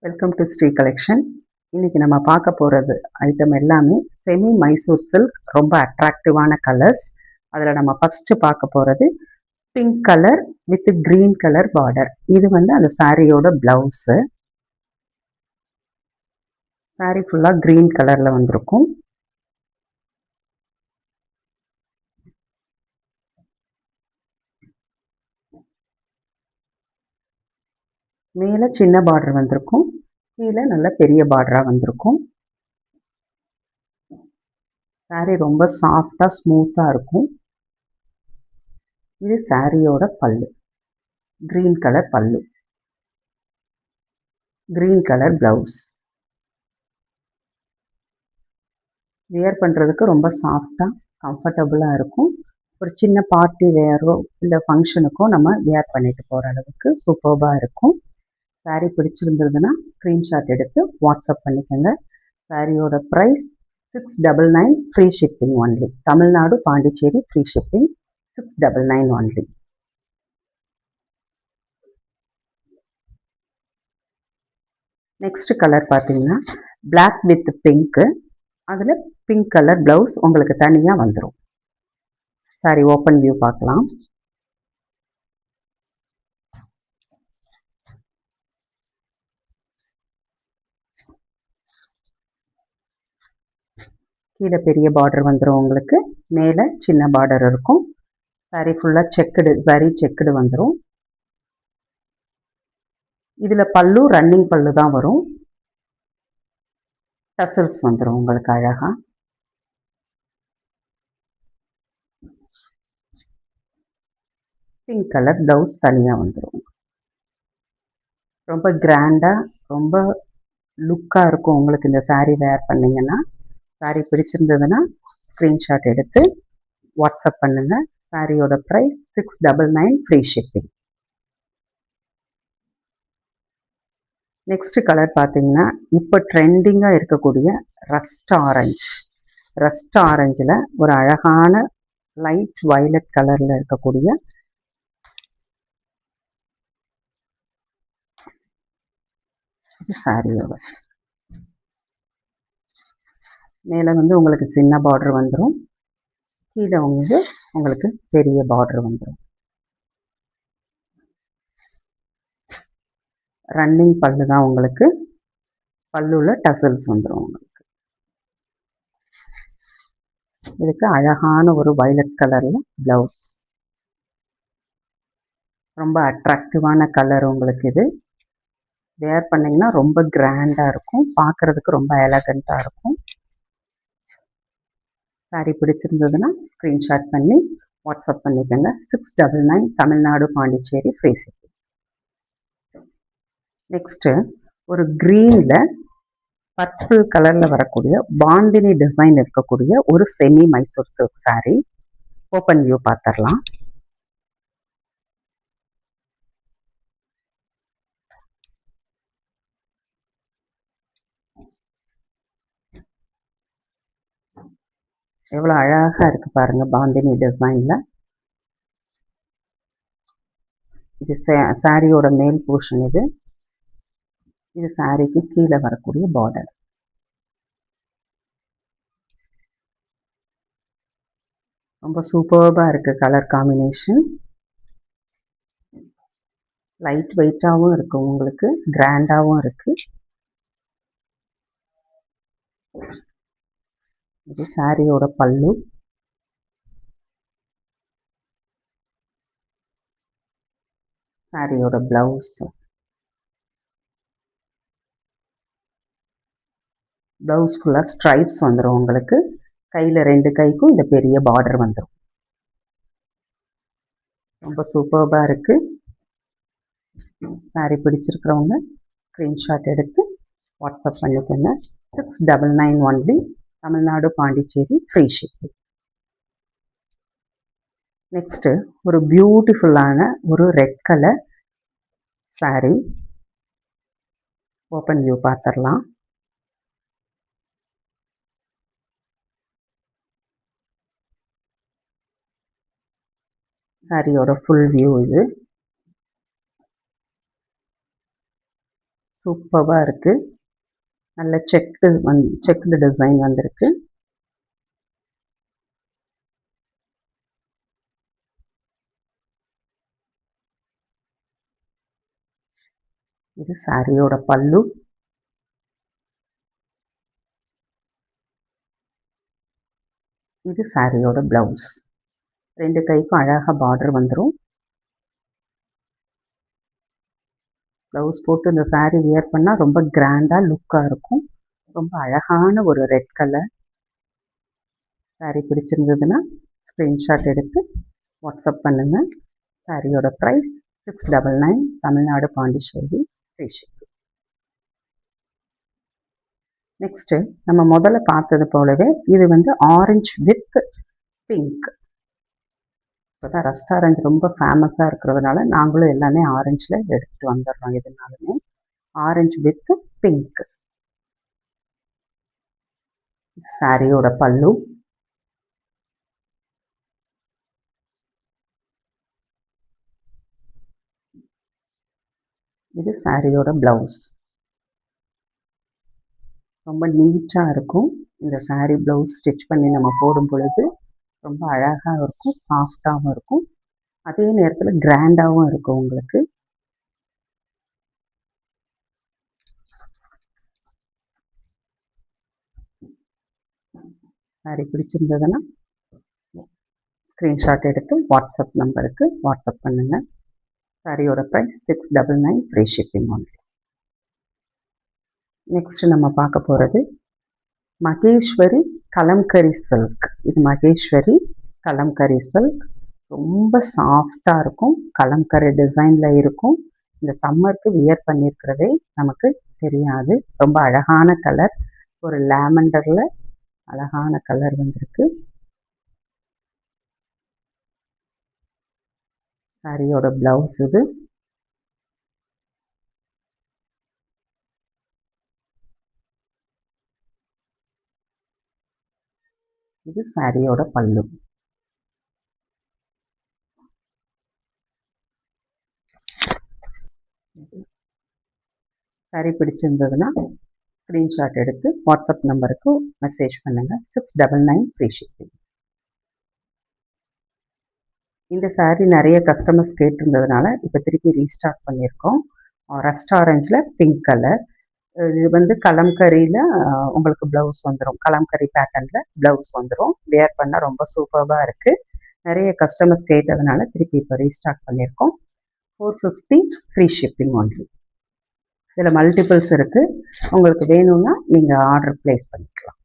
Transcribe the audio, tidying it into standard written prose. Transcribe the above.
Welcome to Sri collection. இன்னைக்கு நம்ம பார்க்க போகிறது ஐட்டம் எல்லாமே செமி மைசூர் சில்க், ரொம்ப அட்ராக்டிவான கலர்ஸ். அதில் நம்ம ஃபஸ்ட்டு பார்க்க போகிறது pink colour with green colour border. இது வந்து அந்த சாரியோட ப்ளவுஸு. சாரி ஃபுல்லாக க்ரீன் கலரில் வந்திருக்கும். மேலே சின்ன பார்டர் வந்திருக்கும், கீழே நல்ல பெரிய பார்டராக வந்திருக்கும். சாரி ரொம்ப சாஃப்டாக ஸ்மூத்தாக இருக்கும். இது சாரியோட பல்லு, க்ரீன் கலர் பல்லு, க்ரீன் கலர் ப்ளவுஸ். வியர் பண்ணுறதுக்கு ரொம்ப சாஃப்டாக கம்ஃபர்டபுளாக இருக்கும். ஒரு சின்ன பார்ட்டி வேரோ இல்லை ஃபங்க்ஷனுக்கோ நம்ம வியர் பண்ணிட்டு போகிற அளவுக்கு சூப்பர்பாக இருக்கும். சாரீ பிடிச்சிருந்ததுன்னா ஸ்க்ரீன்ஷாட் எடுத்து வாட்ஸ்அப் பண்ணிக்கோங்க. சாரியோட price 699, free shipping only. Tamil Nadu, Pondicherry free shipping, 699 only. Next colour பார்த்தீங்கன்னா பிளாக் வித் பிங்க்கு. அதில் பிங்க் கலர் ப்ளவுஸ் உங்களுக்கு தனியாக வந்துடும். சாரி ஓப்பன் வியூ பார்க்கலாம். கீழே பெரிய பார்டர் வந்துடும் உங்களுக்கு, மேலே சின்ன பார்டர் இருக்கும். சாரி ஃபுல்லாக செக்குடு, சரி செக்குடு வந்துடும். இதில் பல்லு ரன்னிங் பல்லு தான் வரும். டசல்ஸ் வந்துடும் உங்களுக்கு அழகாக. பிங்க் கலர் ப்ளவுஸ் தனியாக வந்துடும். ரொம்ப கிராண்டாக, ரொம்ப லுக்காக இருக்கும் உங்களுக்கு இந்த சாரீ வேர் பண்ணிங்கன்னா. சாரீ பிடிச்சிருந்ததுன்னா ஸ்க்ரீன்ஷாட் எடுத்து வாட்ஸ்அப் பண்ணுங்கள். சாரியோட price 699, free shipping. Next colour பார்த்தீங்கன்னா இப்போ ட்ரெண்டிங்காக இருக்கக்கூடிய ரஸ்ட் ஆரஞ்சு. ரஸ்ட் ஆரஞ்சில் ஒரு அழகான லைட் வயலட் கலரில் இருக்கக்கூடிய சாரியோட மேலே வந்து உங்களுக்கு சின்ன பார்டர் வந்துடும், கீழே வந்து உங்களுக்கு பெரிய பார்டர் வந்துடும். ரன்னிங் பல்லு தான் உங்களுக்கு. பல்லுல டசல்ஸ் வந்துடும் உங்களுக்கு. இதுக்கு அழகான ஒரு வயலட் கலரில் ப்ளவுஸ். ரொம்ப அட்ராக்டிவான கலர் உங்களுக்கு. இது வேர் பண்ணிங்கன்னா ரொம்ப கிராண்டாக இருக்கும், பார்க்குறதுக்கு ரொம்ப எலகண்ட்டாக இருக்கும். சாரி பிடிச்சிருந்ததுன்னா ஸ்க்ரீன்ஷாட் பண்ணி வாட்ஸ்அப் பண்ணிக்கோங்க. 699, Tamil Nadu, Pondicherry free shipping. Next ஒரு க்ரீனில் பர்பிள் கலரில் வரக்கூடிய பாந்தினி டிசைன் இருக்கக்கூடிய ஒரு semi Mysore silk sari. Open view பார்த்துடலாம். எவ்வளோ அழகாக இருக்குது பாருங்கள் பாந்தினி டிசைனில். இது சாரியோட மேல் போர்ஷன். இது சாரிக்கு கீழே வரக்கூடிய பார்டர். ரொம்ப சூப்பர்பாக இருக்குது கலர் காம்பினேஷன். லைட் வெயிட்டாகவும் இருக்குது உங்களுக்கு, கிராண்டாகவும் இருக்குது. இது சாரியோட பல்லு. சாரியோட ப்ளவுஸ். ப்ளவுஸ் ஃபுல்லாக ஸ்ட்ரைப்ஸ் வந்துடும் உங்களுக்கு. கையில் 2 கைக்கும் இந்த பெரிய பார்டர் வந்துடும். ரொம்ப சூப்பர்பாக இருக்குது. சாரி பிடிச்சிருக்கிறவங்க ஸ்க்ரீன்ஷாட் எடுத்து வாட்ஸ்அப் பண்ணிக்கோங்க. 699 only. Tamil Nadu, Pondicherry free shipping. Next ஒரு பியூட்டிஃபுல்லான ஒரு red colour sorry. Open view பார்த்துடலாம். சாரியோட ஃபுல் வியூ இது. சூப்பராக இருக்குது. நல்ல செக்குடு டிசைன் வந்திருக்கு. இது சாரியோட பல்லு. இது சாரியோட பிளவுஸ். 2 கைக்கும் அழகாக பார்டர் வந்துடும். ப்ளவுஸ் போட்டு இந்த சாரீ வியர் பண்ணால் ரொம்ப கிராண்டாக லுக்காக இருக்கும். ரொம்ப அழகான ஒரு ரெட் கலர். சாரீ பிடிச்சிருந்ததுன்னா ஸ்க்ரீன்ஷாட் எடுத்து வாட்ஸ்அப் பண்ணுங்கள். சாரியோட price 699, Tamil Nadu Pondicherry, free shipping. Next நம்ம முதல்ல பார்த்தது போலவே இது வந்து ஆரஞ்சு வித் பிங்க். இப்போ தான் ரெஸ்டாரண்ட் ரொம்ப ஃபேமஸாக இருக்கிறதுனால நாங்களும் எல்லாமே ஆரஞ்சில் எடுத்துகிட்டு வந்துடுறோம். எதுனாலுமே ஆரஞ்சு வித் பிங்க். சாரியோட பல்லு. இது சாரியோட பிளவுஸ். ரொம்ப நீட்டாக இருக்கும். இந்த சாரீ ப்ளவுஸ் ஸ்டிச் பண்ணி நம்ம போடும் பொழுது ரொம்ப அழகாக இருக்கும், சாஃப்டாகவும் இருக்கும், அதே நேரத்தில் கிராண்டாகவும் இருக்கும் உங்களுக்கு. சாரீ பிடிச்சிருந்ததுன்னா ஸ்க்ரீன்ஷாட் எடுத்து வாட்ஸ்அப் நம்பருக்கு வாட்ஸ்அப் பண்ணுங்கள். சாரியோட price 699, free shipping only. Next நம்ம பார்க்க போகிறது மகேஸ்வரி கலம்கரி சில்க். இது மகேஸ்வரி கலம்கரி சில்க். ரொம்ப சாஃப்டாக இருக்கும், கலம்கரி டிசைனில் இருக்கும். இந்த சம்மருக்கு வியர் பண்ணியிருக்கிறதே நமக்கு தெரியாது. ரொம்ப அழகான கலர், ஒரு லாவெண்டரில் அழகான கலர் வந்திருக்கு. சாரியோட பிளவுஸ் இது. இது சாரியோட பல்லு. சாரி பிடிச்சிருந்ததுன்னா ஸ்க்ரீன்ஷாட் எடுத்து வாட்ஸ்அப் நம்பருக்கு மெசேஜ் பண்ணுங்கள். 699, ஃப்ரீ ஷிப்பிங். இந்த சாரீ நிறைய கஸ்டமர்ஸ் கேட்டிருந்ததுனால இப்போ திருப்பி ரீஸ்டார்ட் பண்ணியிருக்கோம். ரஸ்ட் ஆரஞ்சில் பிங்க் கலர். இது வந்து கலம்கரியில் உங்களுக்கு ப்ளவுஸ் வந்துடும். கலம்கரி பேட்டர்னில் ப்ளவுஸ் வந்துடும். வியர் பண்ணால் ரொம்ப சூப்பராக இருக்குது. நிறைய கஸ்டமர்ஸ் கேட்டதுனால திருப்பி இப்போ ரீஸ்டார்ட் பண்ணியிருக்கோம். 450, ஃப்ரீ ஷிப்பிங் ஒன்லி. இதில் மல்டிபிள்ஸ் இருக்குது. உங்களுக்கு வேணும்னா நீங்கள் ஆர்டர் ப்ளேஸ் பண்ணிக்கலாம்.